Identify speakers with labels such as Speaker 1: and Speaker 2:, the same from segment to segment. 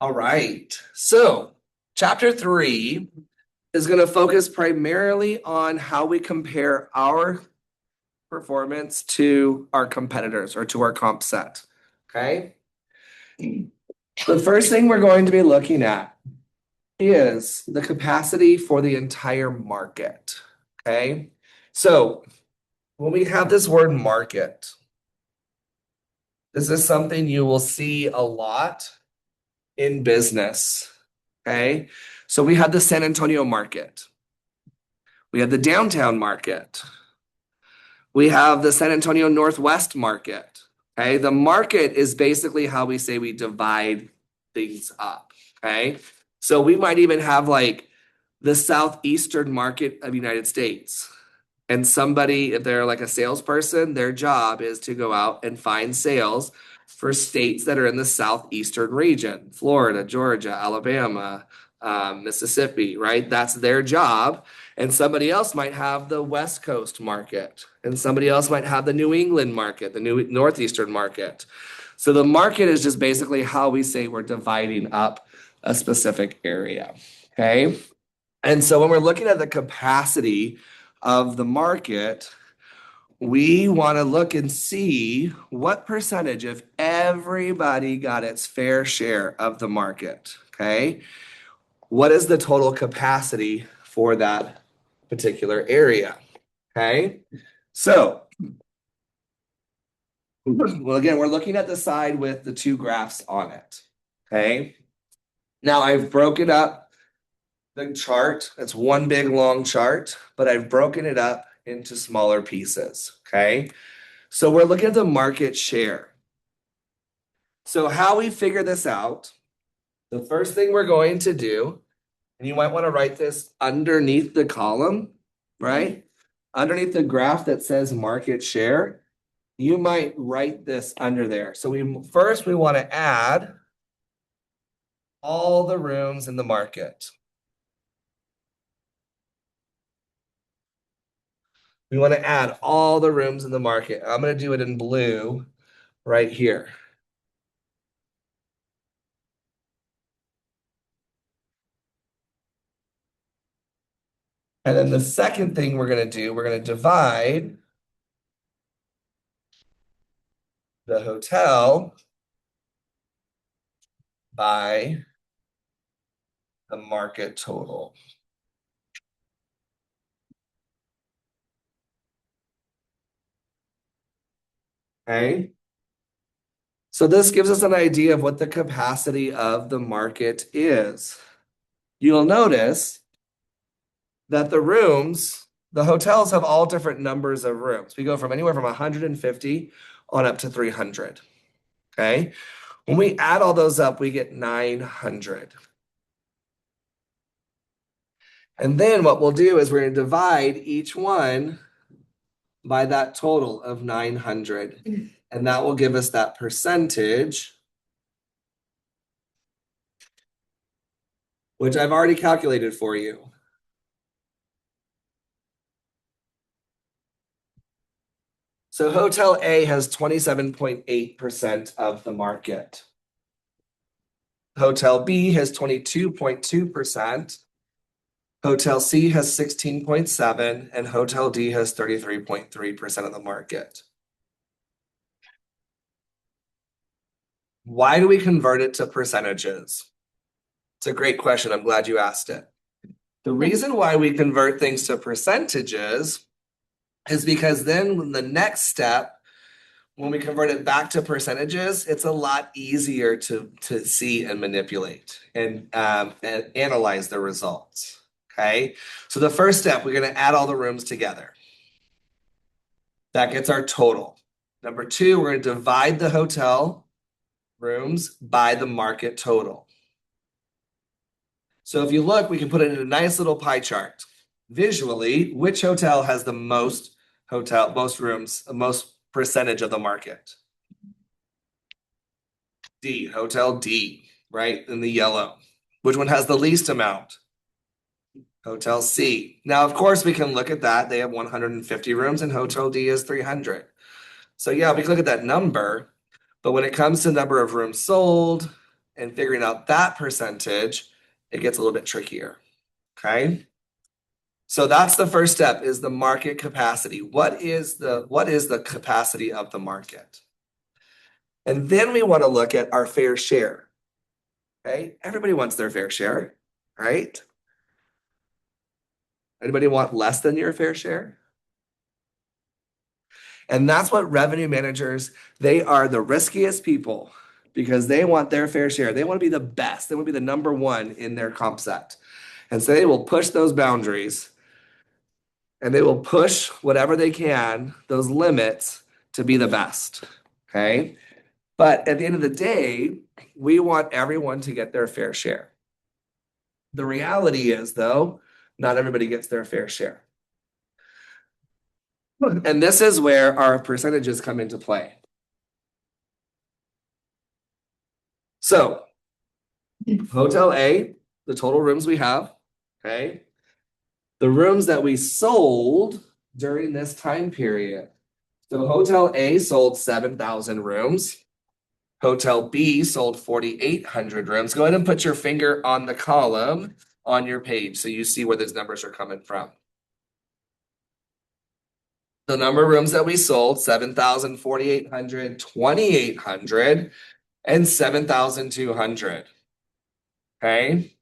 Speaker 1: All right. So, chapter 3 is going to focus primarily on how we compare our performance to our competitors or to our comp set. Okay. The first thing we're going to be looking at is the capacity for the entire market. Okay. So, when we have this word market, this is something you will see a lot in business. Okay. So, we have the San Antonio market. We have the downtown market. We have the San Antonio Northwest market. Okay. The market is basically how we say we divide things up. Okay. So we might even have like the southeastern market of United States. And somebody, if they're like a salesperson, their job is to go out and find sales for states that are in the southeastern region, Florida, Georgia, Alabama, Mississippi, right? That's their job. And somebody else might have the West Coast market, and somebody else might have the New England market, the New Northeastern market. So the market is just basically how we say we're dividing up a specific area. Okay. And so when we're looking at the capacity of the market, we want to look and see what percentage of everybody got its fair share of the market. Okay. What is the total capacity for that particular area? Okay. So, well, again, we're looking at the side with the two graphs on it. Okay. Now I've broken up the chart. It's one big long chart, but I've broken it up into smaller pieces. Okay. So we're looking at the market share. So how we figure this out, the first thing we're going to do, and you might want to write this underneath the column, right? Underneath the graph that says market share, you might write this under there. So we want to add all the rooms in the market. We want to add all the rooms in the market. I'm going to do it in blue right here. And then the second thing we're going to do, we're going to divide the hotel by the market total. Okay. So this gives us an idea of what the capacity of the market is. You'll notice that the hotels have all different numbers of rooms. We go from anywhere from 150 on up to 300. Okay. When we add all those up, we get 900. And then what we'll do is we're going to divide each one by that total of 900. And that will give us that percentage, which I've already calculated for you. So Hotel A has 27.8% of the market. Hotel B has 22.2%. Hotel C has 16.7%, and Hotel D has 33.3% of the market. Why do we convert it to percentages? It's a great question. I'm glad you asked it. The reason why we convert things to percentages is because then the next step, when we convert it back to percentages, it's a lot easier to see and manipulate and analyze the results. Okay. So the first step, we're going to add all the rooms together. That gets our total. Number two, we're going to divide the hotel rooms by the market total. So if you look, we can put it in a nice little pie chart. Visually, which hotel has the most rooms, the most percentage of the market? D, Hotel D, right? In the yellow. Which one has the least amount? Hotel C. Now, of course, we can look at that. They have 150 rooms and Hotel D is 300. So yeah, we can look at that number, but when it comes to number of rooms sold and figuring out that percentage, it gets a little bit trickier. Okay. So that's the first step is the market capacity. What is the capacity of the market? And then we want to look at our fair share. Okay. Everybody wants their fair share, right? Anybody want less than your fair share? And that's what revenue managers, they are the riskiest people because they want their fair share. They want to be the best. They want to be the number one in their comp set. And so they will push those boundaries and they will push whatever they can, those limits, to be the best. Okay. But at the end of the day, we want everyone to get their fair share. The reality is, though, not everybody gets their fair share. And this is where our percentages come into play. So, Hotel A, the total rooms we have, okay? The rooms that we sold during this time period. So Hotel A sold 7,000 rooms. Hotel B sold 4,800 rooms. Go ahead and put your finger on the column on your page so you see where those numbers are coming from. The number of rooms that we sold, 7,000, 4,800, 2,800, and 7,200. Okay.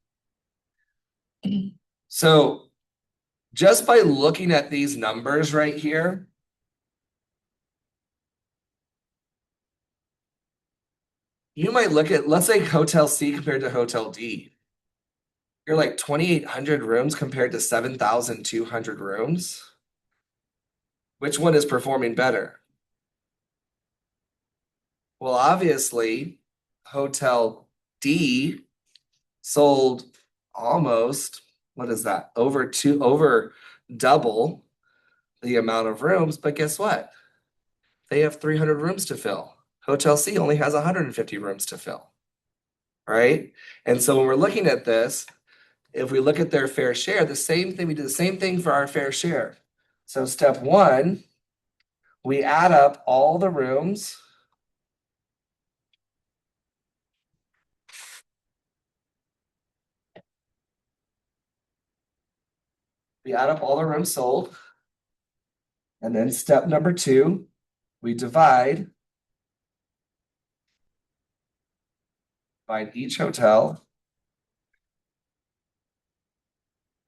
Speaker 1: So just by looking at these numbers right here, you might look at, let's say Hotel C compared to Hotel D. You're like 2,800 rooms compared to 7,200 rooms. Which one is performing better? Well, obviously, Hotel D sold almost, what is that? Over double the amount of rooms, but guess what? They have 300 rooms to fill. Hotel C only has 150 rooms to fill, right? And so when we're looking at this, if we look at their fair share, the same thing, we do the same thing for our fair share. So step one, we add up all the rooms. We add up all the rooms sold. And then step number two, we divide each hotel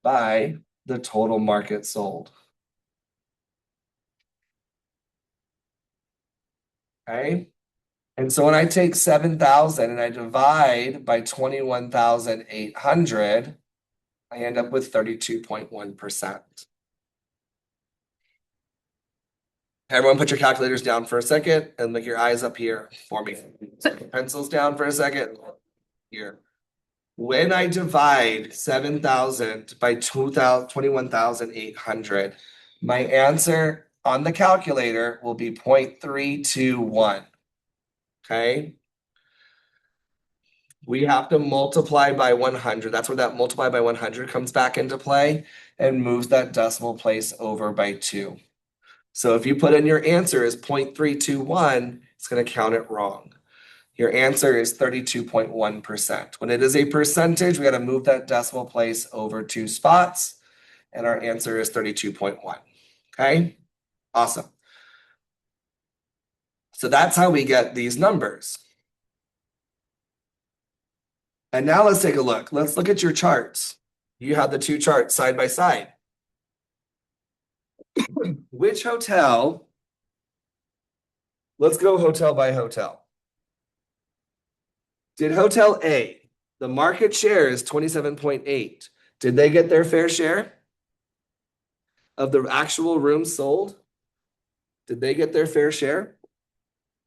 Speaker 1: by the total market sold. Okay. And so when I take 7,000 and I divide by 21,800, I end up with 32.1%. Everyone put your calculators down for a second and look your eyes up here for me. Pencils down for a second. Here. When I divide 7,000 by 21,800, my answer on the calculator will be 0.321. Okay. We have to multiply by 100. That's where that multiply by 100 comes back into play and moves that decimal place over by 2. So if you put in your answer as 0.321, it's going to count it wrong. Your answer is 32.1%. When it is a percentage, we got to move that decimal place over 2 spots, and our answer is 32.1. Okay, awesome. So that's how we get these numbers. And now let's take a look. Let's look at your charts. You have the two charts side by side. Which hotel? Let's go hotel by hotel. Did Hotel A, the market share is 27.8. Did they get their fair share of the actual rooms sold? Did they get their fair share?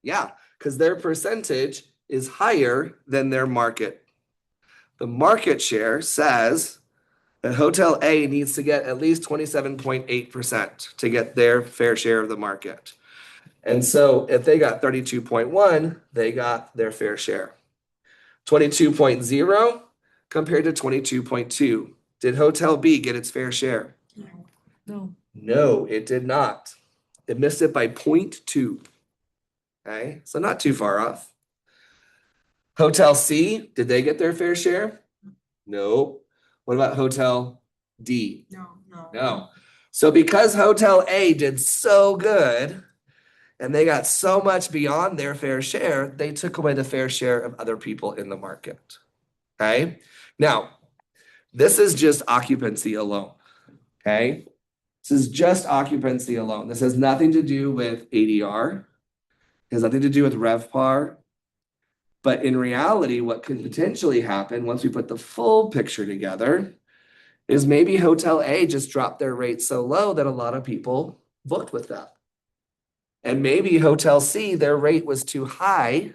Speaker 1: Yeah, because their percentage is higher than their market. The market share says that Hotel A needs to get at least 27.8% to get their fair share of the market. And so if they got 32.1, they got their fair share. 22.0 compared to 22.2. Did Hotel B get its fair share?
Speaker 2: No.
Speaker 1: No, it did not. It missed it by 0.2. Okay, so not too far off. Hotel C, did they get their fair share? No. What about Hotel D? No. So because Hotel A did so good and they got so much beyond their fair share, they took away the fair share of other people in the market. Okay. Now, this is just occupancy alone. Okay. This is just occupancy alone. This has nothing to do with ADR. It has nothing to do with RevPAR. But in reality, what could potentially happen once we put the full picture together is maybe Hotel A just dropped their rate so low that a lot of people booked with them. And maybe Hotel C, their rate was too high.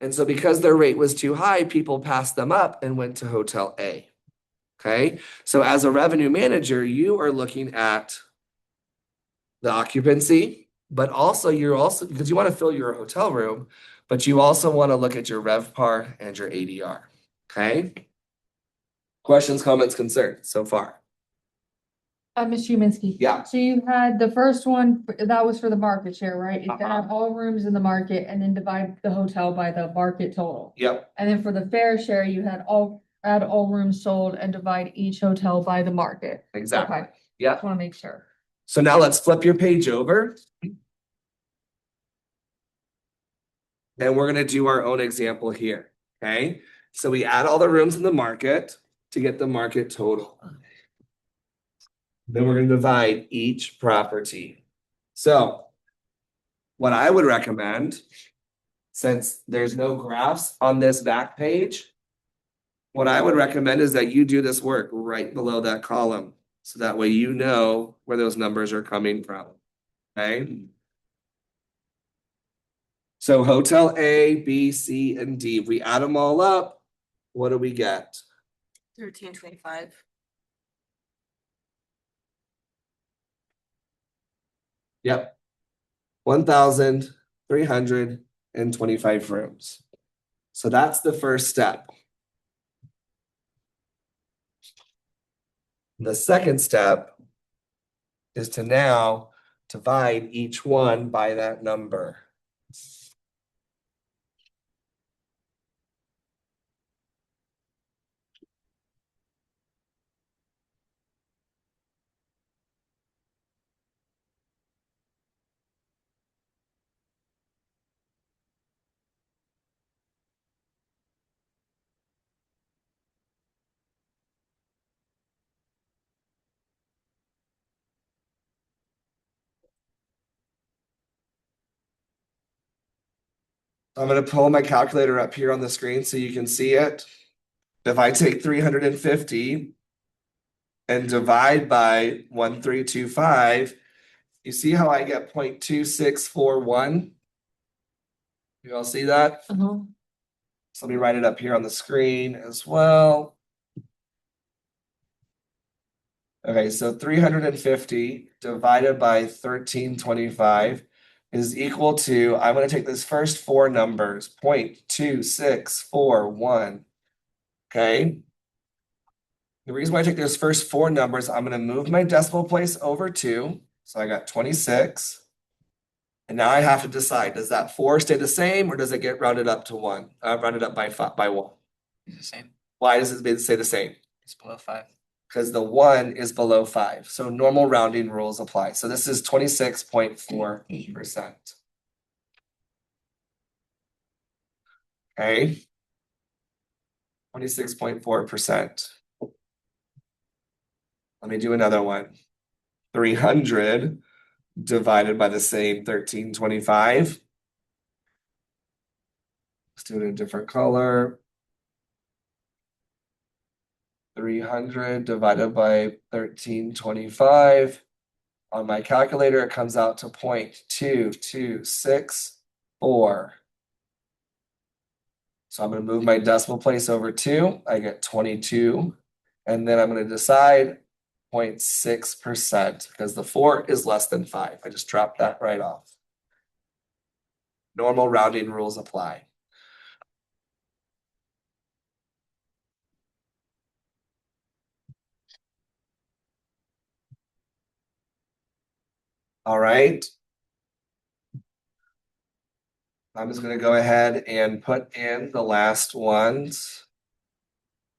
Speaker 1: And so because their rate was too high, people passed them up and went to Hotel A. Okay. So as a revenue manager, you are looking at the occupancy, but also because you want to fill your hotel room, but you also want to look at your RevPAR and your ADR. Okay. Questions, comments, concerns so far?
Speaker 2: Ms. Juminski.
Speaker 1: Yeah.
Speaker 2: So you had the first one, that was for the market share, right? Is to have all rooms in the market and then divide the hotel by the market total.
Speaker 1: Yep.
Speaker 2: And then for the fair share, you had add all rooms sold and divide each hotel by the market.
Speaker 1: Exactly.
Speaker 2: Okay.
Speaker 1: Yeah.
Speaker 2: Just want to make sure.
Speaker 1: So now let's flip your page over. And we're going to do our own example here. Okay. So we add all the rooms in the market to get the market total. Then we're going to divide each property. So what I would recommend, since there's no graphs on this back page, what I would recommend is that you do this work right below that column. So that way you know where those numbers are coming from. Okay. So Hotel A, B, C, and D, if we add them all up, what do we get?
Speaker 3: 1325.
Speaker 1: Yep. 1,325 rooms. So that's the first step. The second step is to now divide each one by that number. I'm going to pull my calculator up here on the screen so you can see it. If I take 350 and divide by 1325, you see how I get 0.2641? You all see that? So let me write it up here on the screen as well. Okay, so 350 divided by 1325 is equal to, I'm going to take this first four numbers, 0.2641. Okay. The reason why I take those first four numbers, I'm going to move my decimal place over 2. So I got 26. And now I have to decide, does that 4 stay the same or does it get rounded up to 1? Rounded up by 1.
Speaker 4: It's the same.
Speaker 1: Why does it stay the same?
Speaker 4: It's below 5.
Speaker 1: Because the 1 is below 5. So normal rounding rules apply. So this is 26.4%. Okay. 26.4%. Let me do another one. 300 divided by the same 1325. Let's do it in a different color. 300 divided by 1325. On my calculator, it comes out to 0.2264. So I'm going to move my decimal place over 2. I get 22. And then I'm going to decide 0.6% because the 4 is less than 5. I just dropped that right off. Normal rounding rules apply. All right. I'm just gonna go ahead and put in the last ones.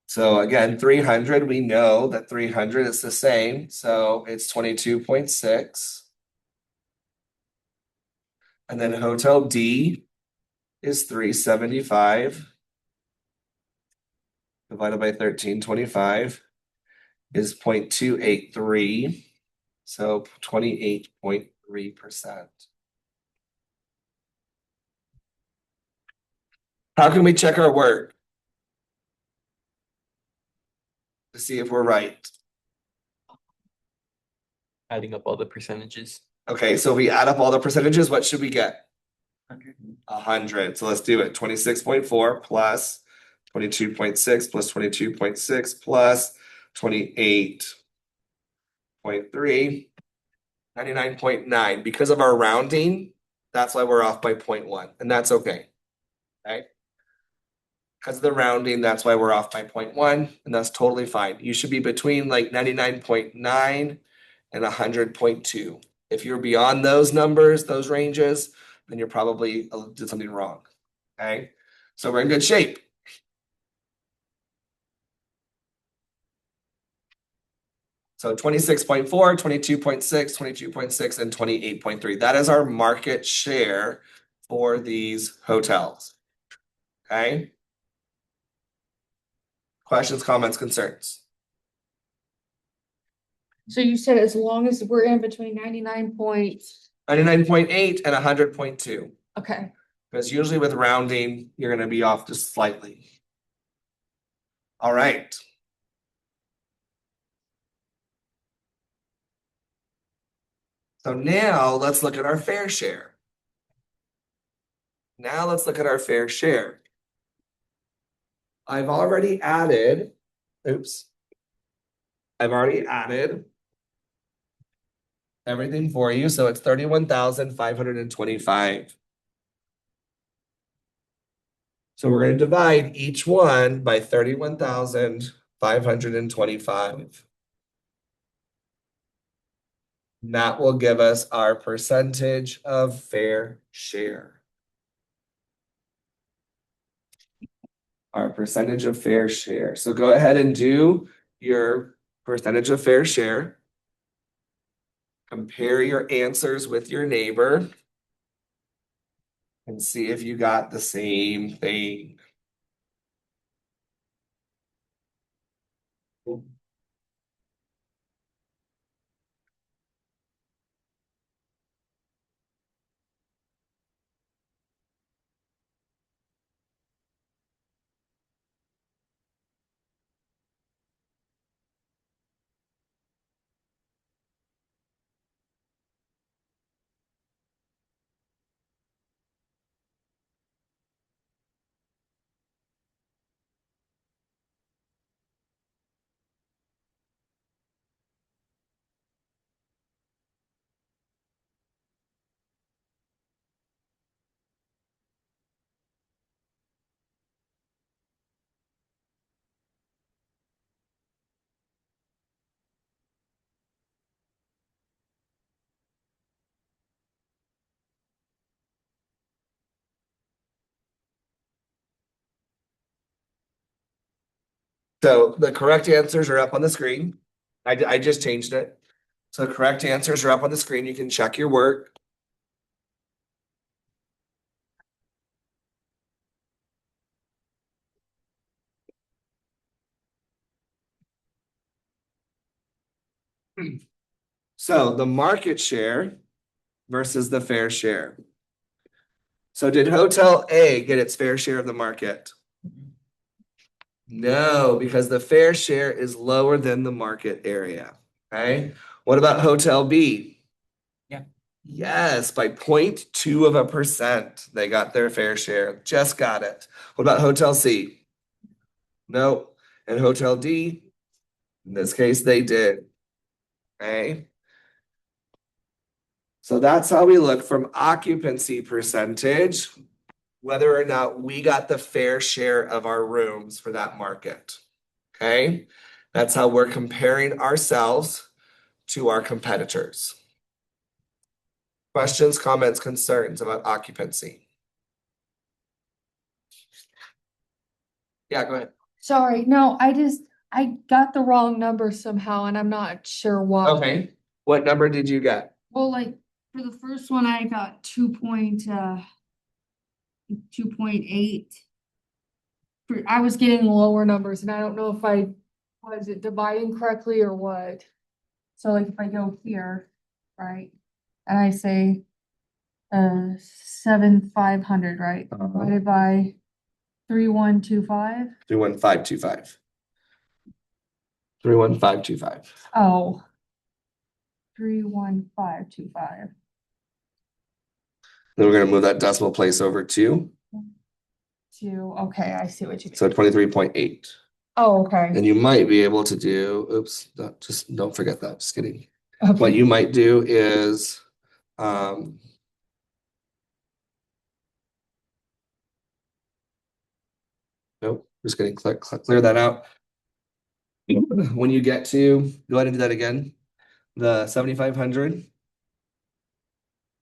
Speaker 1: So again, 300, we know that 300 is the same, so it's 22.6. And then Hotel D is 375 divided by 1325 is 0.283, so 28.3%. How can we check our work to see if we're right?
Speaker 4: Adding up all the percentages.
Speaker 1: Okay, so if we add up all the percentages, what should we get? 100. So let's do it. 26.4 plus 22.6 plus 22.6 plus 28.3, 99.9. Because of our rounding, that's why we're off by 0.1, and that's okay. Okay? Because of the rounding, that's why we're off by 0.1, and that's totally fine. You should be between like 99.9 and 100.2. If you're beyond those numbers, those ranges, then you're probably did something wrong. Okay, so we're in good shape. So 26.4, 22.6, 22.6, and 28.3. That is our market share for these hotels. Okay. Questions, comments, concerns?
Speaker 2: So you said as long as we're in between
Speaker 1: 99.8 and 100.2.
Speaker 2: okay.
Speaker 1: Because usually with rounding, you're going to be off just slightly. All right. So now let's look at our fair share. Now let's look at our fair share. I've already added, I've already added everything for you. So it's 31,525. So we're going to divide each one by 31,525. That will give us our percentage of fair share. Our percentage of fair share. So go ahead and do your percentage of fair share. Compare your answers with your neighbor and see if you got the same thing. So the correct answers are up on the screen. I just changed it. So the correct answers are up on the screen. You can check your work. So the market share versus the fair share. So did Hotel A get its fair share of the market? No, because the fair share is lower than the market area. Okay. What about Hotel B?
Speaker 4: Yeah.
Speaker 1: Yes, by 0.2%. They got their fair share. Just got it. What about Hotel C? No. And Hotel D? In this case, they did. Okay. So that's how we look from occupancy percentage, whether or not we got the fair share of our rooms for that market. Okay. That's how we're comparing ourselves to our competitors. Questions, comments, concerns about occupancy? Yeah, go ahead.
Speaker 2: Sorry, no, I got the wrong number somehow and I'm not sure why.
Speaker 1: Okay, what number did you get?
Speaker 2: Well, like, for the first one, I got 2.8. I was getting lower numbers and I don't know if was it dividing correctly or what? So like if I go here, right, and I say, 7,500, right, divided by 3,125.
Speaker 1: 31525. 31525.
Speaker 2: Oh. 3,125.
Speaker 1: Then we're gonna move that decimal place over to,
Speaker 2: Okay, I see what you mean.
Speaker 1: so 23.8.
Speaker 2: Oh, okay.
Speaker 1: And you might be able to do, oops, just don't forget that, just kidding. What
Speaker 2: Okay.
Speaker 1: you might do is, nope, just gonna clear that out. When you get to, go ahead and do that again. The 7,500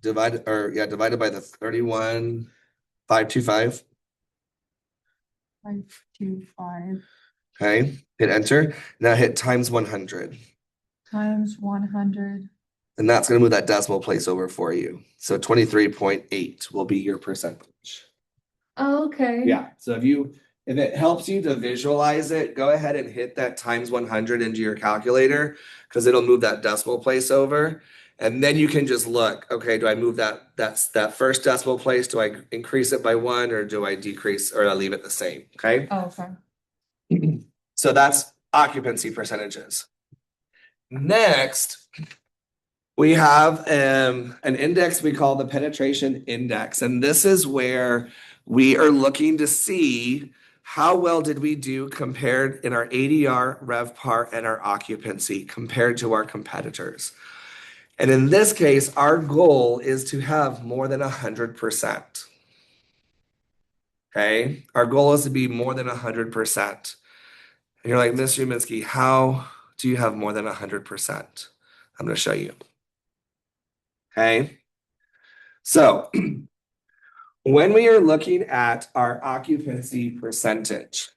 Speaker 1: divided by the 31,525.
Speaker 2: 525
Speaker 1: Okay, hit enter. Now hit times 100.
Speaker 2: times 100.
Speaker 1: And that's gonna move that decimal place over for you. So 23.8 will be your percentage.
Speaker 2: Oh, okay.
Speaker 1: Yeah, so if it helps you to visualize it, go ahead and hit that times 100 into your calculator, because it'll move that decimal place over. And then you can just look, okay, do I move that first decimal place? Do I increase it by 1, or do I decrease, or I leave it the same? Okay.
Speaker 2: Oh, okay.
Speaker 1: So that's occupancy percentages. Next, we have an index we call the penetration index, and this is where we are looking to see how well did we do compared in our ADR, RevPAR, and our occupancy compared to our competitors. And in this case, our goal is to have more than 100%. Okay, our goal is to be more than 100%. And you're like, Ms. Uminski, how do you have more than 100%? I'm going to show you. Okay, so when we are looking at our occupancy percentage,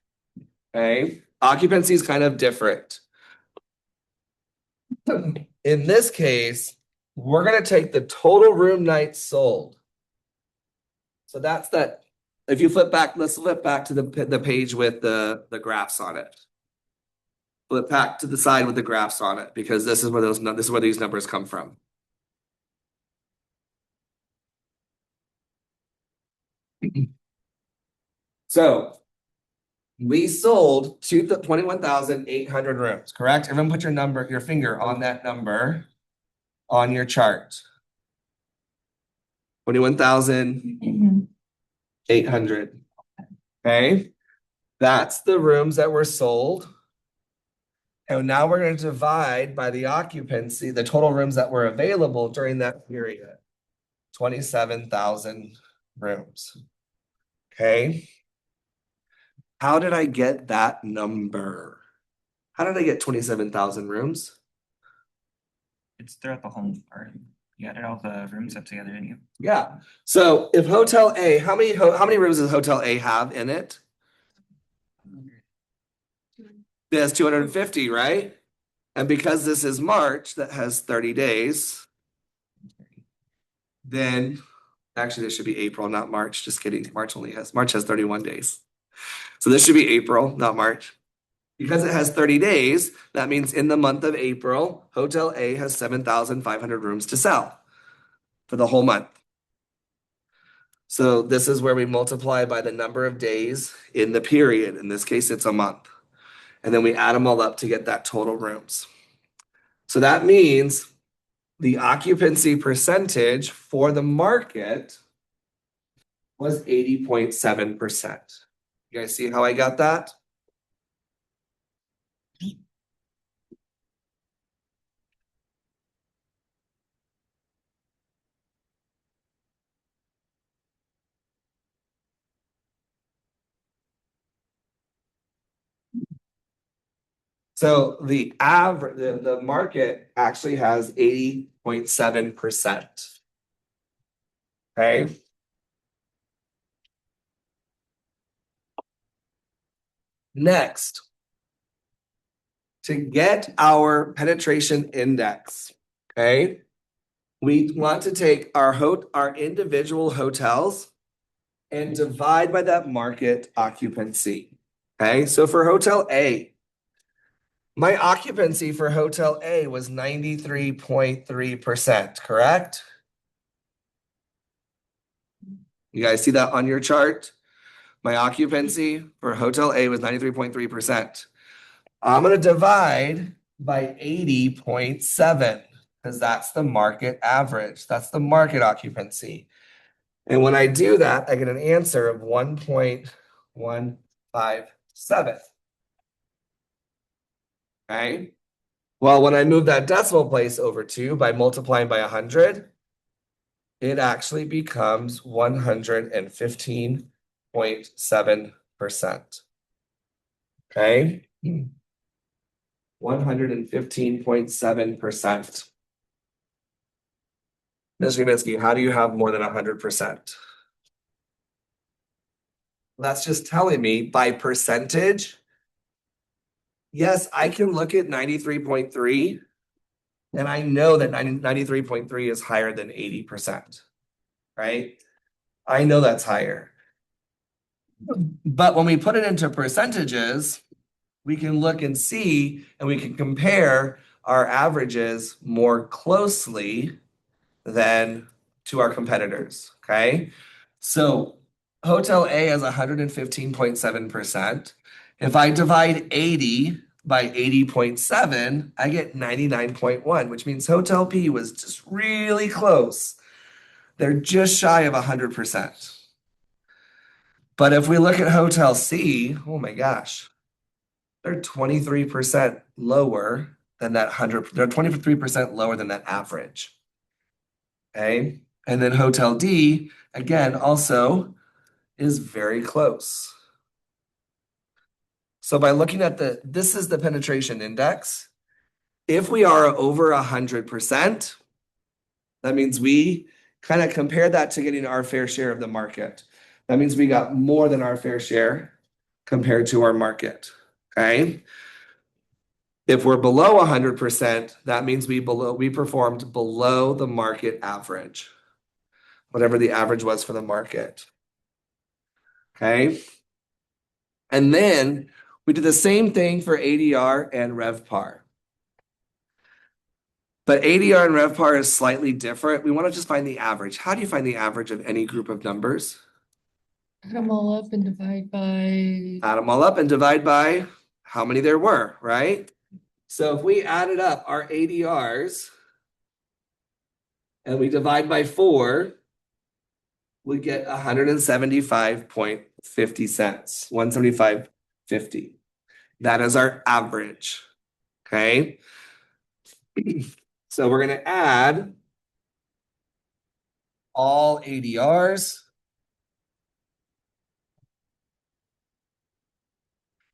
Speaker 1: okay, occupancy is kind of different. In this case, we're going to take the total room nights sold. So that's that. If you flip back, let's flip back to the page with the graphs on it. Flip back to the side with the graphs on it, because this is where these numbers come from. So we sold 21,800 rooms, correct? Everyone put your finger on that number on your chart. 21,800. Okay, that's the rooms that were sold. And now we're going to divide by the occupancy, the total rooms that were available during that period. 27,000 rooms. Okay. How did I get that number? How did I get 27,000 rooms?
Speaker 4: It's throughout the whole part. You added all the rooms up together, didn't you?
Speaker 1: Yeah. So if Hotel A, how many rooms does Hotel A have in it? It has 250, right? And because this is March, that has 30 days, then actually this should be April, not March. Just kidding. March has 31 days. So this should be April, not March. Because it has 30 days, that means in the month of April, Hotel A has 7,500 rooms to sell for the whole month. So this is where we multiply by the number of days in the period. In this case, it's a month. And then we add them all up to get that total rooms. So that means the occupancy percentage for the market was 80.7%. You guys see how I got that? So the average, the market actually has 80.7%. Okay. Next, to get our penetration index, okay? We want to take our individual hotels and divide by that market occupancy. Okay, so for Hotel A, my occupancy for Hotel A was 93.3%, correct? You guys see that on your chart? My occupancy for Hotel A was 93.3%. I'm gonna divide by 80.7 because that's the market average. That's the market occupancy. And when I do that, I get an answer of 1.157. Okay. Well, when I move that decimal place over to by multiplying by 100, it actually becomes 115.7%. Okay. 115.7%. Mr. Kaminsky, how do you have more than 100%? That's just telling me by percentage. Yes, I can look at 93.3 and I know that 93.3 is higher than 80%, right? I know that's higher. But when we put it into percentages, we can look and see and we can compare our averages more closely than to our competitors, okay? So Hotel A has 115.7%. If I divide 80 by 80.7, I get 99.1, which means Hotel B was just really close. They're just shy of 100%. But if we look at Hotel C, oh my gosh, they're 23% lower than that 100. They're 23% lower than that average. Okay. And then Hotel D, again, also is very close. So by looking at this is the penetration index. If we are over 100%, that means we kind of compare that to getting our fair share of the market. That means we got more than our fair share compared to our market. Okay. If we're below 100%, that means we performed below the market average, whatever the average was for the market. Okay. And then we do the same thing for ADR and RevPAR. But ADR and RevPAR is slightly different. We want to just find the average. How do you find the average of any group of numbers?
Speaker 2: Add them all up and divide by.
Speaker 1: Add them all up and divide by how many there were, right? So if we added up our ADRs and we divide by 4, we get 175.50 cents, 175.50. That is our average. Okay. So we're going to add all ADRs.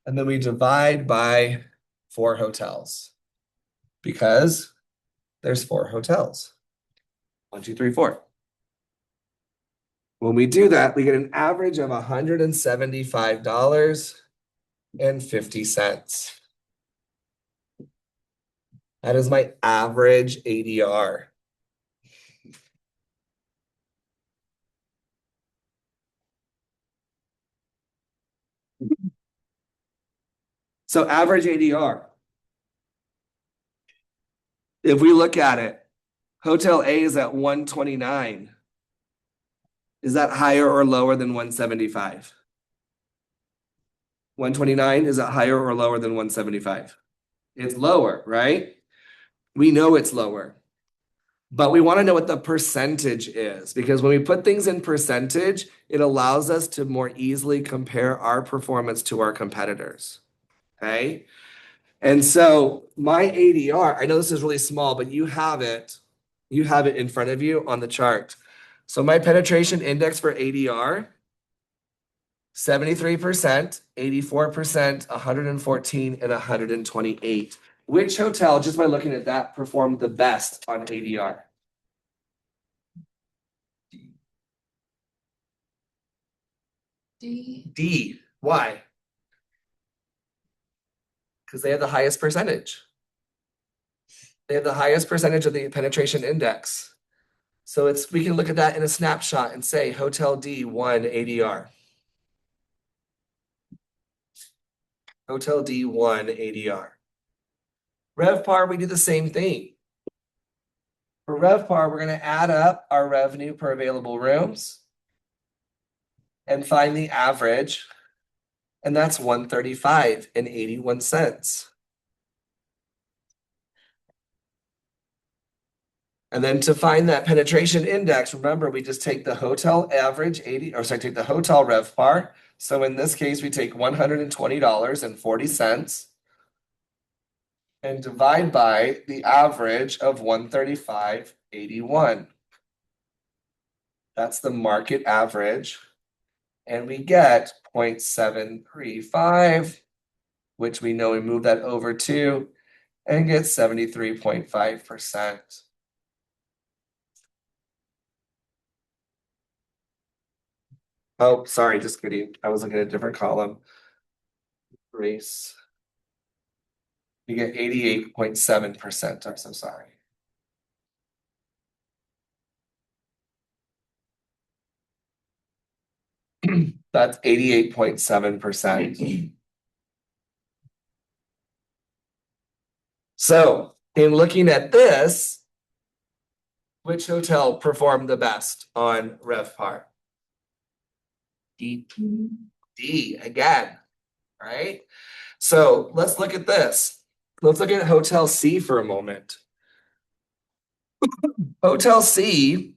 Speaker 1: And then we divide by 4 hotels because there's 4 hotels. 1, 2, 3, 4. When we do that, we get an average of $175.50. That is my average ADR. So average ADR. If we look at it, Hotel A is at 129. Is that higher or lower than 175? 129, is that higher or lower than 175? It's lower, right? We know it's lower. But we want to know what the percentage is because when we put things in percentage, it allows us to more easily compare our performance to our competitors. Okay. And so my ADR, I know this is really small, but you have it in front of you on the chart. So my penetration index for ADR, 73%, 84%, 114, and 128. Which hotel, just by looking at that, performed the best on ADR?
Speaker 2: D.
Speaker 1: D. Why? Because they have the highest percentage. They have the highest percentage of the penetration index. So we can look at that in a snapshot and say Hotel D won ADR. Hotel D won ADR. RevPAR, we do the same thing. For RevPAR, we're going to add up our revenue per available rooms and find the average, and that's 135.81. And then to find that penetration index, remember, we just take the hotel average take the hotel RevPAR. So in this case, we take $120.40 and divide by the average of 135.81. That's the market average. And we get 0.735, which we know we move that over to and get 73.5%. Oh, sorry, just kidding. I was looking at a different column. Race. You get 88.7%. I'm so sorry. That's 88.7%. So, in looking at this, which hotel performed the best on RevPAR?
Speaker 4: D.
Speaker 1: D again, right? So let's look at this. Let's look at Hotel C for a moment. Hotel C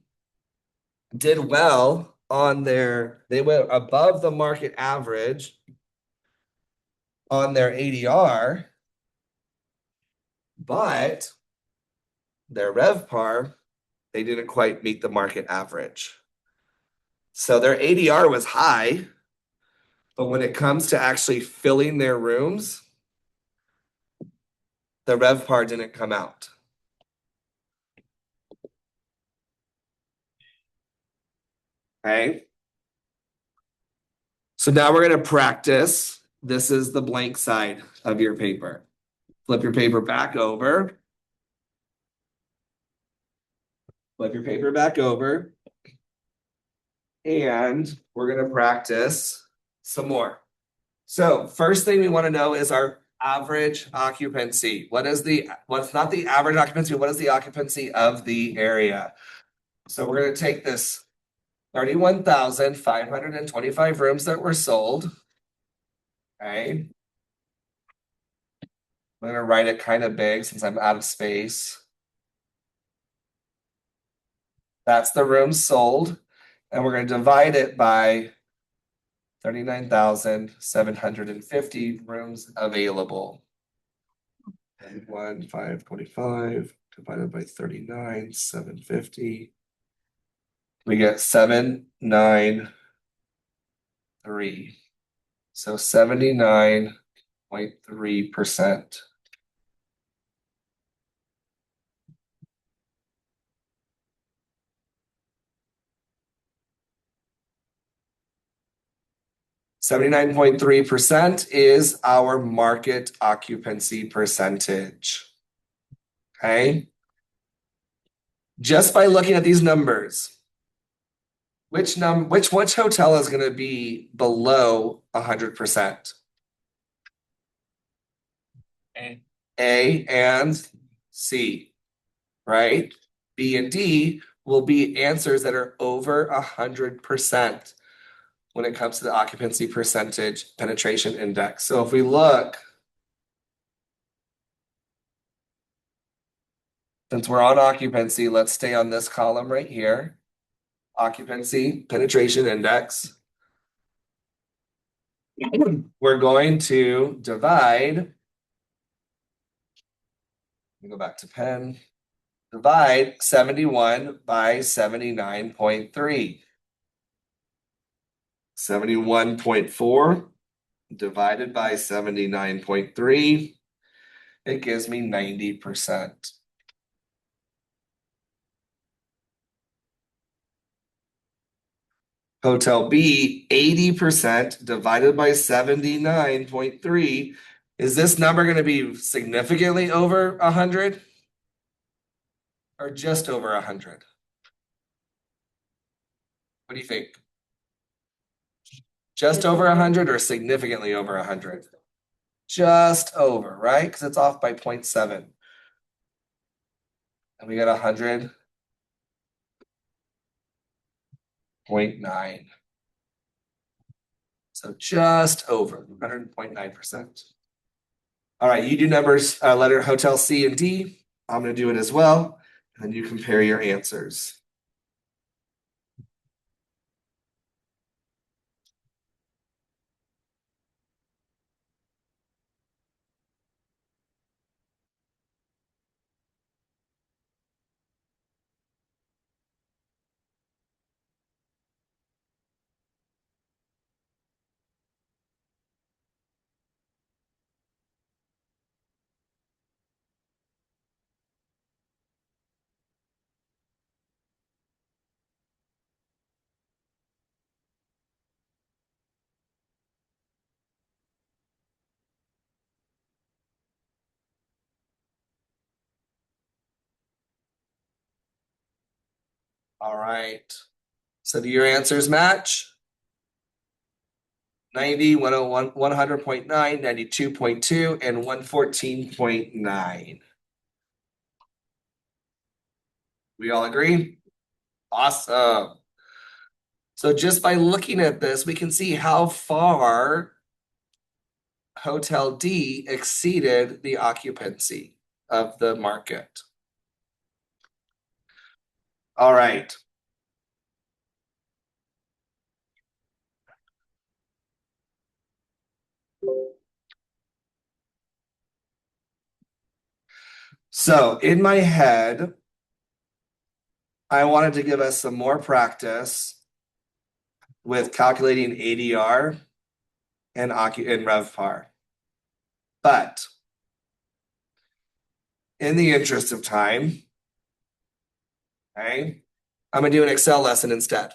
Speaker 1: did well on they went above the market average on their ADR, but their RevPAR, they didn't quite meet the market average. So their ADR was high, but when it comes to actually filling their rooms, the RevPAR didn't come out. Okay. So now we're going to practice. This is the blank side of your paper. Flip your paper back over. Flip your paper back over. And we're going to practice some more. So first thing we want to know is our average occupancy. What's not the average occupancy, what is the occupancy of the area? So we're going to take this 31,525 rooms that were sold. Okay. I'm going to write it kind of big since I'm out of space. That's the rooms sold. And we're going to divide it by 39,750 rooms available. 1,525 divided by 39,750. We get 793. So 79.3%. (79.3%) is our market occupancy percentage. Okay. Just by looking at these numbers, which hotel is going to be below 100%? A and C, right? B and D will be answers that are over 100% when it comes to the occupancy percentage penetration index. So if we look, since we're on occupancy, let's stay on this column right here. Occupancy penetration index. We're going to divide. Let me go back to pen. Divide 71 by 79.3. 71.4 divided by 79.3. It gives me 90%. Hotel B, 80% divided by 79.3 Is this number gonna be significantly over 100? Or just over 100? What do you think? Just over 100 or significantly over 100? Just over, right? Because it's off by 0.7. And we got 100.9. So just over 100.9%. All right, you do numbers, letter hotel C and D. I'm gonna do it as well. And then you compare your answers. All right. So do your answers match? 90, 101, 100.9, 92.2, and 114.9. We all agree? Awesome. So just by looking at this, we can see how far Hotel D exceeded the occupancy of the market. All right. So in my head, I wanted to give us some more practice with calculating ADR and RevPAR. But in the interest of time, okay, I'm gonna do an Excel lesson instead.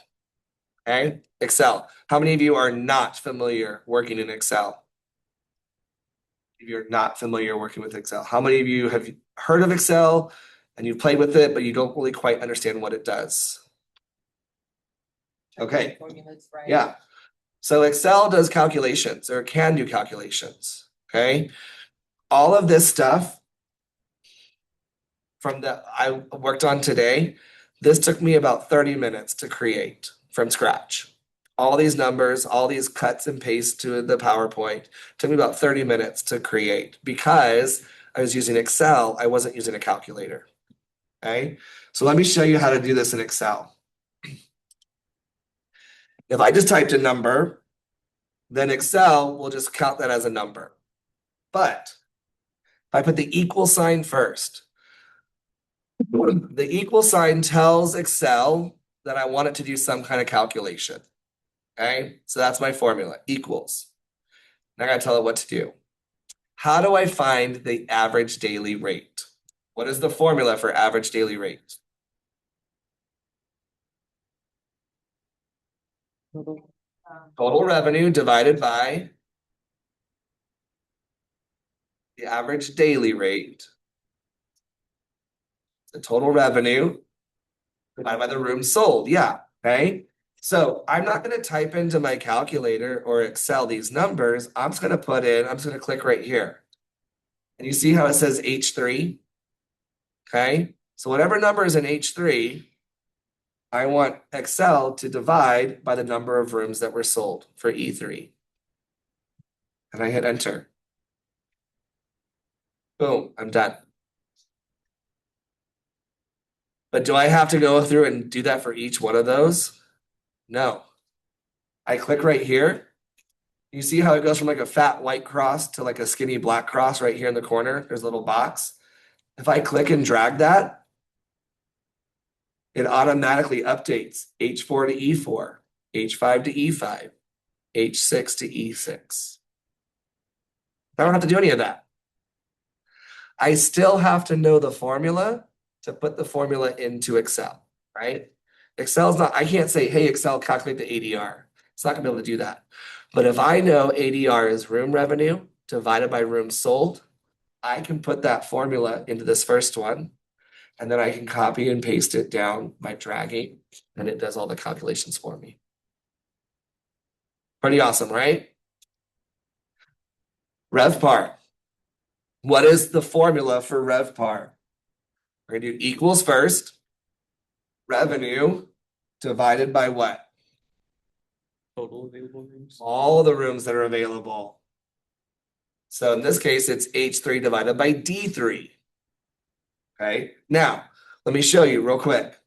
Speaker 1: Okay, Excel. How many of you are not familiar working in Excel? If you're not familiar working with Excel, how many of you have heard of Excel and you've played with it, but you don't really quite understand what it does? Okay.
Speaker 3: Formulas, right?
Speaker 1: Yeah. So Excel does calculations or can do calculations. Okay. All of this stuff from that I worked on today, this took me about 30 minutes to create from scratch. All these numbers, all these cuts and pastes to the PowerPoint took me about 30 minutes to create because I was using Excel. I wasn't using a calculator. Okay. So let me show you how to do this in Excel. If I just typed a number, then Excel will just count that as a number. But if I put the equal sign first, the equal sign tells Excel that I want it to do some kind of calculation. Okay, so that's my formula, equals. Now I gotta tell it what to do. How do I find the average daily rate? What is the formula for average daily rate? Total revenue divided by the average daily rate. The total revenue divided by the rooms sold. Yeah, okay. So I'm not going to type into my calculator or Excel these numbers. I'm just going to click right here. And you see how it says H3? Okay. So whatever number is in H3, I want Excel to divide by the number of rooms that were sold for E3. And I hit enter. Boom, I'm done. But do I have to go through and do that for each one of those? No. I click right here. You see how it goes from like a fat white cross to like a skinny black cross right here in the corner? There's a little box. If I click and drag that, it automatically updates H4 to E4, H5 to E5, H6 to E6. I don't have to do any of that. I still have to know the formula to put the formula into Excel, right? Excel's not, I can't say, hey, Excel, calculate the ADR. It's not gonna be able to do that. But if I know ADR is room revenue divided by rooms sold, I can put that formula into this first one. And then I can copy and paste it down by dragging, and it does all the calculations for me. Pretty awesome, right? RevPAR. What is the formula for RevPAR? We're gonna do equals first. Revenue divided by what?
Speaker 4: Total available rooms.
Speaker 1: All the rooms that are available. So in this case, it's H3 divided by D3. Okay, now let me show you real quick.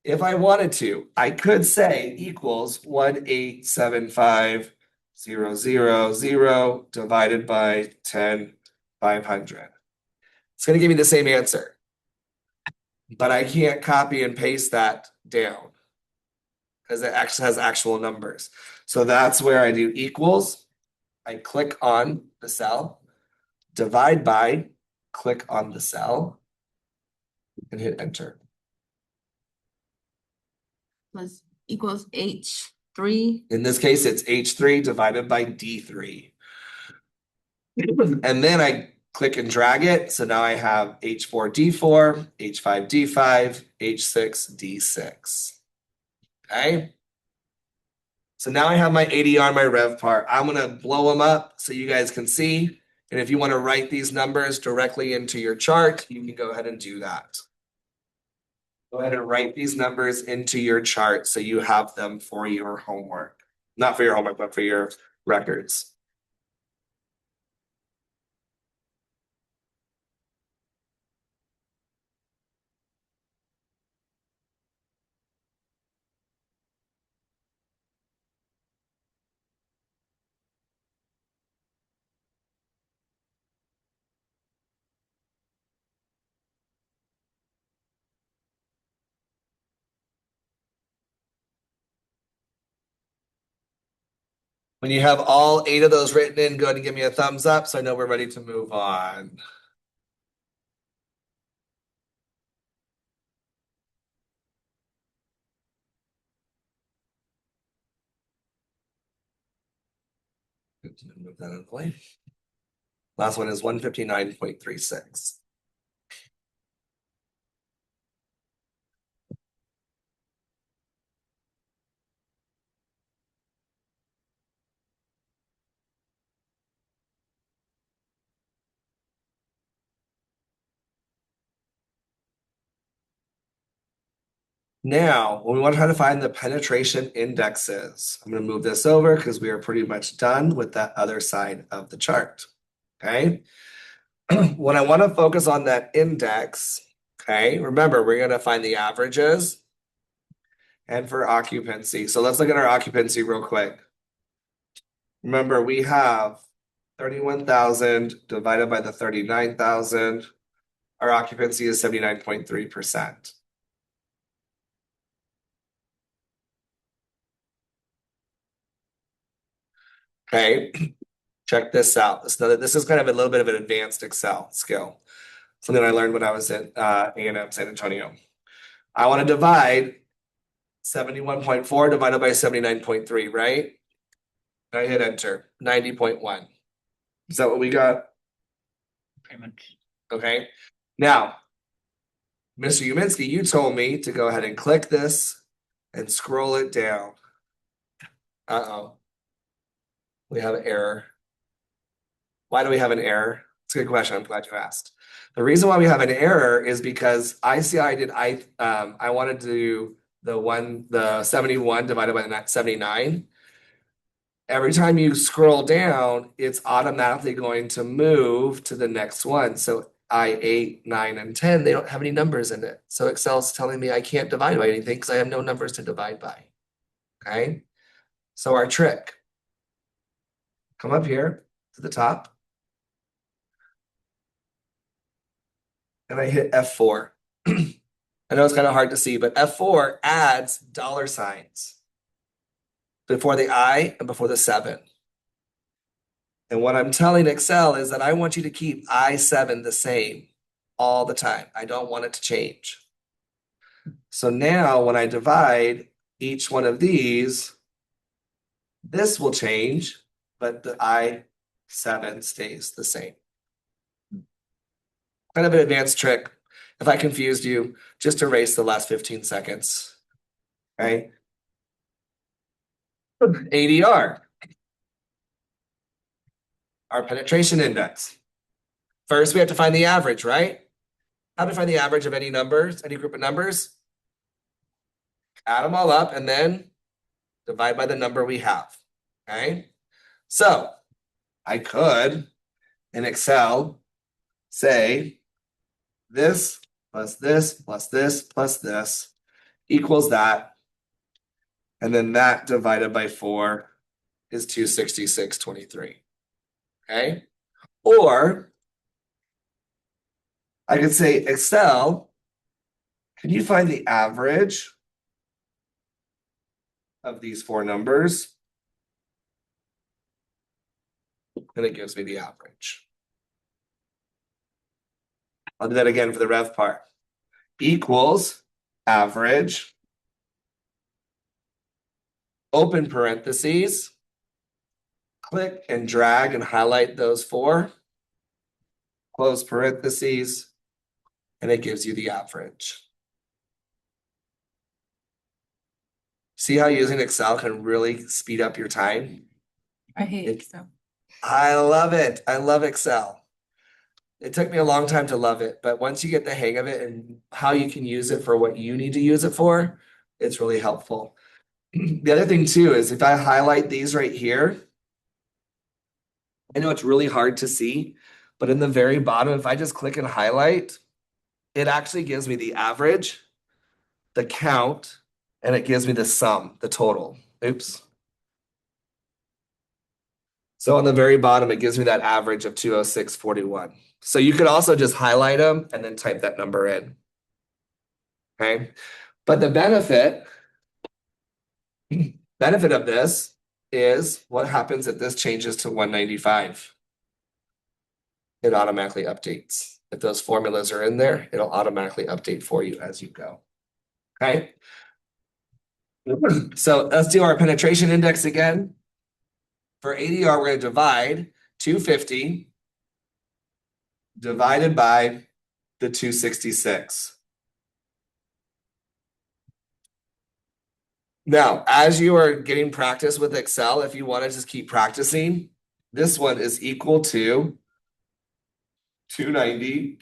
Speaker 1: If I wanted to, I could say equals 1,875,000 divided by 10,500. It's gonna give me the same answer. But I can't copy and paste that down because it actually has actual numbers. So that's where I do equals. I click on the cell, divide by, click on the cell, and hit enter.
Speaker 3: Plus equals H3.
Speaker 1: In this case, it's H3 divided by D3. And then I click and drag it. So now I have H4D4, H5D5, H6D6. Okay. So now I have my ADR, my RevPAR. I'm gonna blow them up so you guys can see. And if you want to write these numbers directly into your chart, you can go ahead and do that. Go ahead and write these numbers into your chart so you have them for your homework. Not for your homework, but for your records. When you have all 8 of those written in, go ahead and give me a thumbs up so I know we're ready to move on. Move that out of the way. Last one is 159.36. Now, when we want to try to find the penetration indexes, I'm going to move this over because we are pretty much done with that other side of the chart. Okay. When I want to focus on that index, okay, remember we're going to find the averages and for occupancy. So let's look at our occupancy real quick. Remember, we have 31,000 divided by the 39,000. Our occupancy is 79.3%. Okay, check this out. This is kind of a little bit of an advanced Excel skill. Something I learned when I was at A&M San Antonio. I want to divide 71.4 divided by 79.3, right? I hit enter, 90.1. Is that what we got?
Speaker 4: Pretty much.
Speaker 1: Okay. Now, Mr. Uminski, you told me to go ahead and click this and scroll it down. Uh-oh. We have an error. Why do we have an error? It's a good question. I'm glad you asked. The reason why we have an error is because I wanted to do the 71 divided by the 79. Every time you scroll down, it's automatically going to move to the next one. So I8, 9, and 10, they don't have any numbers in it. So Excel's telling me I can't divide by anything because I have no numbers to divide by. Okay. So our trick, come up here to the top. And I hit F4. I know it's kind of hard to see, but F4 adds dollar signs before the I and before the 7. And what I'm telling Excel is that I want you to keep I7 the same all the time. I don't want it to change. So now when I divide each one of these, this will change, but the I 7 stays the same. Kind of an advanced trick. If I confused you, just erase the last 15 seconds. Okay. ADR, our penetration index. First, we have to find the average, right? How to find the average of any numbers, any group of numbers? Add them all up and then divide by the number we have. Okay. So I could in Excel say this plus this plus this plus this equals that. And then that divided by 4 is 266.23. Okay. Or I could say, Excel, can you find the average of these 4 numbers? And it gives me the average. I'll do that again for the rev part. Equals average, open parentheses, click and drag and highlight those 4, close parentheses, and it gives you the average. See how using Excel can really speed up your time?
Speaker 3: I hate
Speaker 1: It-
Speaker 3: Excel.
Speaker 1: I love it. I love Excel. It took me a long time to love it, but once you get the hang of it and how you can use it for what you need to use it for, it's really helpful. The other thing too is if I highlight these right here, I know it's really hard to see, but in the very bottom, if I just click and highlight, it actually gives me the average, the count, and it gives me the sum, the total. Oops. So on the very bottom, it gives me that average of 206.41. So you could also just highlight them and then type that number in. Okay. But the benefit of this is what happens if this changes to 195. It automatically updates. If those formulas are in there, it'll automatically update for you as you go. Okay. So let's do our penetration index again. For ADR, we're going to divide 250 divided by the 266. Now, as you are getting practice with Excel, if you want to just keep practicing, this one is equal to 290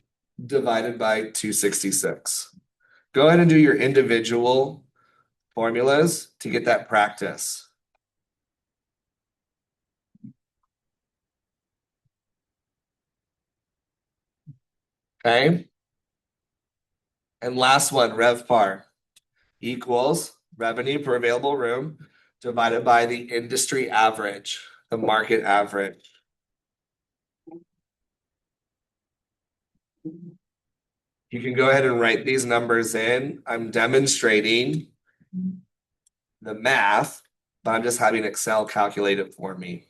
Speaker 1: divided by 266. Go ahead and do your individual formulas to get that practice. Okay. And last one, RevPAR equals revenue per available room divided by the industry average, the market average. You can go ahead and write these numbers in. I'm demonstrating the math, but I'm just having Excel calculate it for me.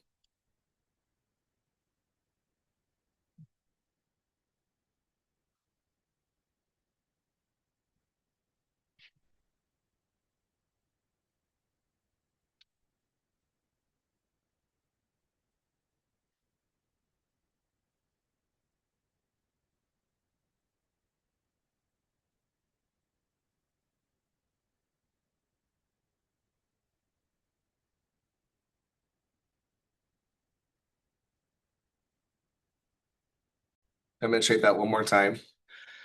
Speaker 1: Demonstrate that one more time.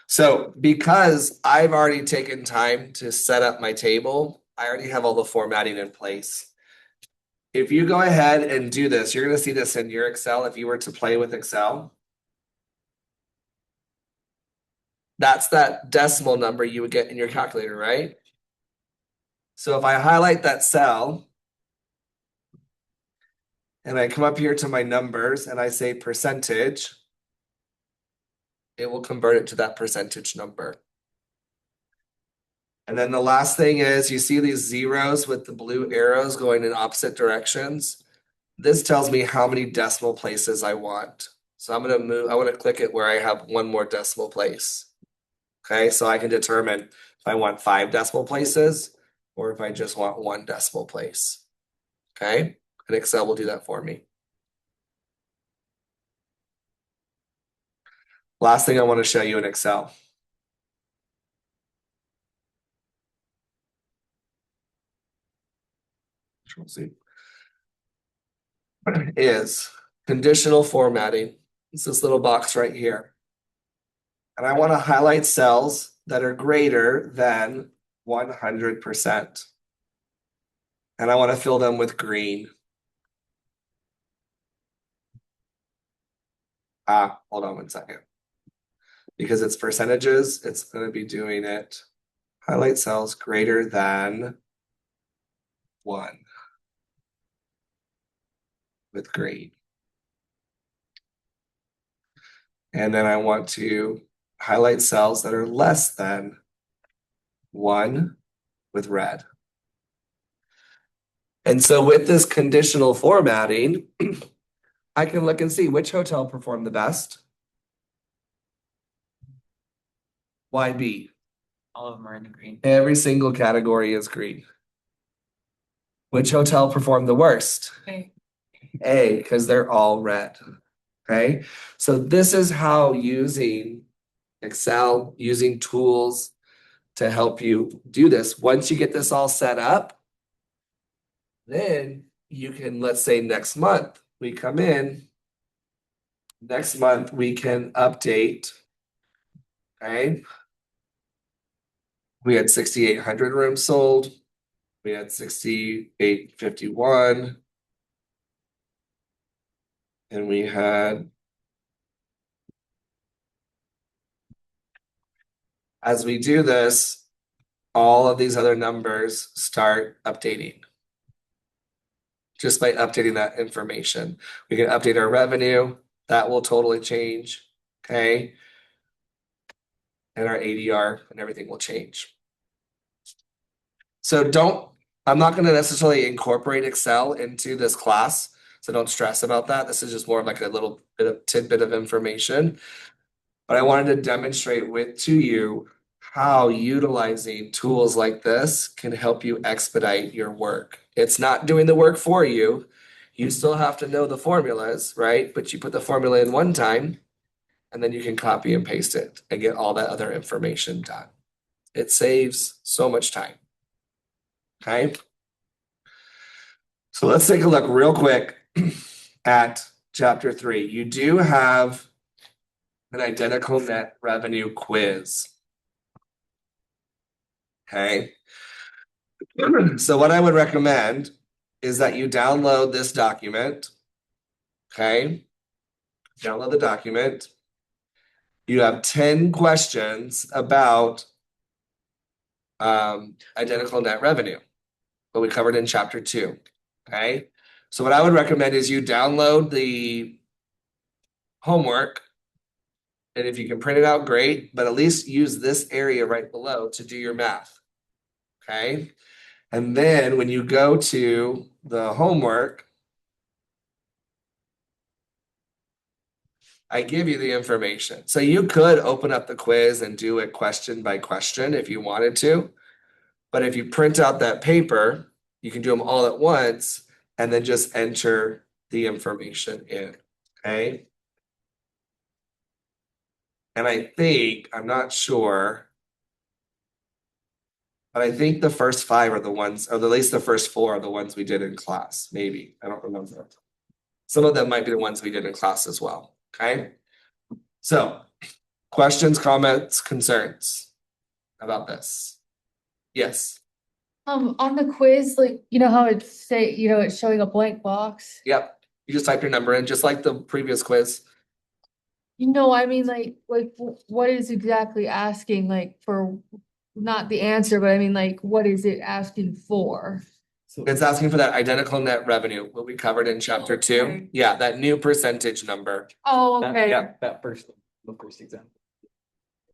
Speaker 1: So because I've already taken time to set up my table, I already have all the formatting in place. If you go ahead and do this, you're going to see this in your Excel if you were to play with Excel. That's that decimal number you would get in your calculator, right? So if I highlight that cell and I come up here to my numbers and I say percentage, it will convert it to that percentage number. And then the last thing is you see these zeros with the blue arrows going in opposite directions. This tells me how many decimal places I want. So I'm going to move, I want to click it where I have one more decimal place. Okay, so I can determine if I want 5 decimal places or if I just want 1 decimal place. Okay, and Excel will do that for me. Last thing I want to show you in Excel. Control Z. Is conditional formatting. It's this little box right here. And I want to highlight cells that are greater than 100%. And I want to fill them with green. Hold on 1 second. Because it's percentages, it's going to be doing it. Highlight cells greater than 1 with green. And then I want to highlight cells that are less than 1 with red. And so with this conditional formatting, I can look and see which hotel performed the best. Why B?
Speaker 4: All of them are in the green.
Speaker 1: Every single category is green. Which hotel performed the worst? A, because they're all red. Okay, so this is how using Excel, using tools to help you do this. Once you get this all set up, then you can, let's say next month, we come in. Next month, we can update. Okay. We had 6,800 rooms sold. We had 6,851. And we had, as we do this, all of these other numbers start updating. Just by updating that information. We can update our revenue. That will totally change. Okay. And our ADR and everything will change. So I'm not going to necessarily incorporate Excel into this class. So don't stress about that. This is just more of like a little bit of tidbit of information. But I wanted to demonstrate to you how utilizing tools like this can help you expedite your work. It's not doing the work for you. You still have to know the formulas, right? But you put the formula in one time, and then you can copy and paste it and get all that other information done. It saves so much time. Okay. So let's take a look real quick at chapter 3. You do have an identical net revenue quiz. Okay. So what I would recommend is that you download this document. Okay. Download the document. You have 10 questions about identical net revenue, what we covered in chapter 2. Okay. So what I would recommend is you download the homework. And if you can print it out, great, but at least use this area right below to do your math. Okay. And then when you go to the homework, I give you the information. So you could open up the quiz and do it question by question if you wanted to. But if you print out that paper, you can do them all at once and then just enter the information in. Okay. And I'm not sure, but I think the first 5 are the ones, or at least the first 4 are the ones we did in class. Maybe. I don't remember. Some of them might be the ones we did in class as well. Okay. So, questions, comments, concerns about this? Yes.
Speaker 2: On the quiz, like, you know how it's showing a blank box?
Speaker 1: Yep. You just type your number in, just like the previous quiz.
Speaker 2: I mean, like, what is exactly asking, like, for, not the answer, but I mean, like, what is it asking for?
Speaker 1: It's asking for that identical net revenue, what we covered in chapter 2.
Speaker 2: Okay.
Speaker 1: Yeah, that new percentage number.
Speaker 2: Oh,
Speaker 4: That-
Speaker 2: okay.
Speaker 1: yeah.
Speaker 4: That first, the first example.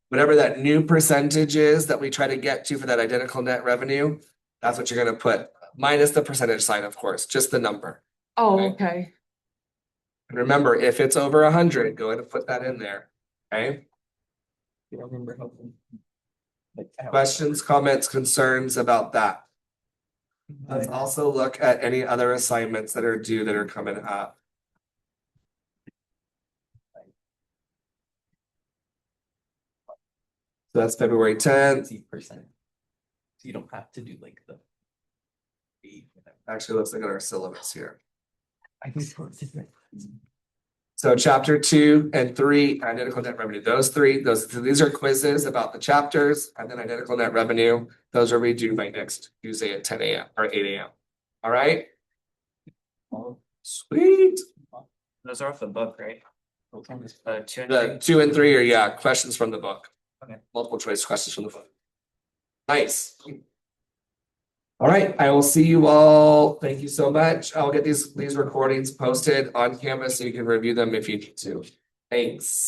Speaker 1: Whatever that new percentage is that we try to get to for that identical net revenue, that's what you're gonna put, minus the percentage sign, of course, just the number.
Speaker 2: Oh,
Speaker 1: Okay.
Speaker 2: okay.
Speaker 1: And remember, if it's over 100, go ahead and put that in there. Okay.
Speaker 4: You don't remember how.
Speaker 1: Questions, comments, concerns about that? Let's also look at any other assignments that are due that are coming up. So that's February 10th.
Speaker 5: 50%. So you don't have to do like the.
Speaker 1: Actually, let's look at our syllabus here.
Speaker 5: I think so, it's different.
Speaker 1: So chapter 2 and 3, identical net revenue. These are quizzes about the chapters, and then identical net revenue. Those are due by next Tuesday at 10 a.m. or 8 a.m. All right. Sweet.
Speaker 4: Those are off the book, right? 2 and
Speaker 1: The
Speaker 4: 3.
Speaker 1: 2 and 3 are questions from the book.
Speaker 4: Okay.
Speaker 1: Multiple choice questions from the book. Nice. All right, I will see you all. Thank you so much. I'll get these recordings posted on Canvas so you can review them if you need to. Thanks.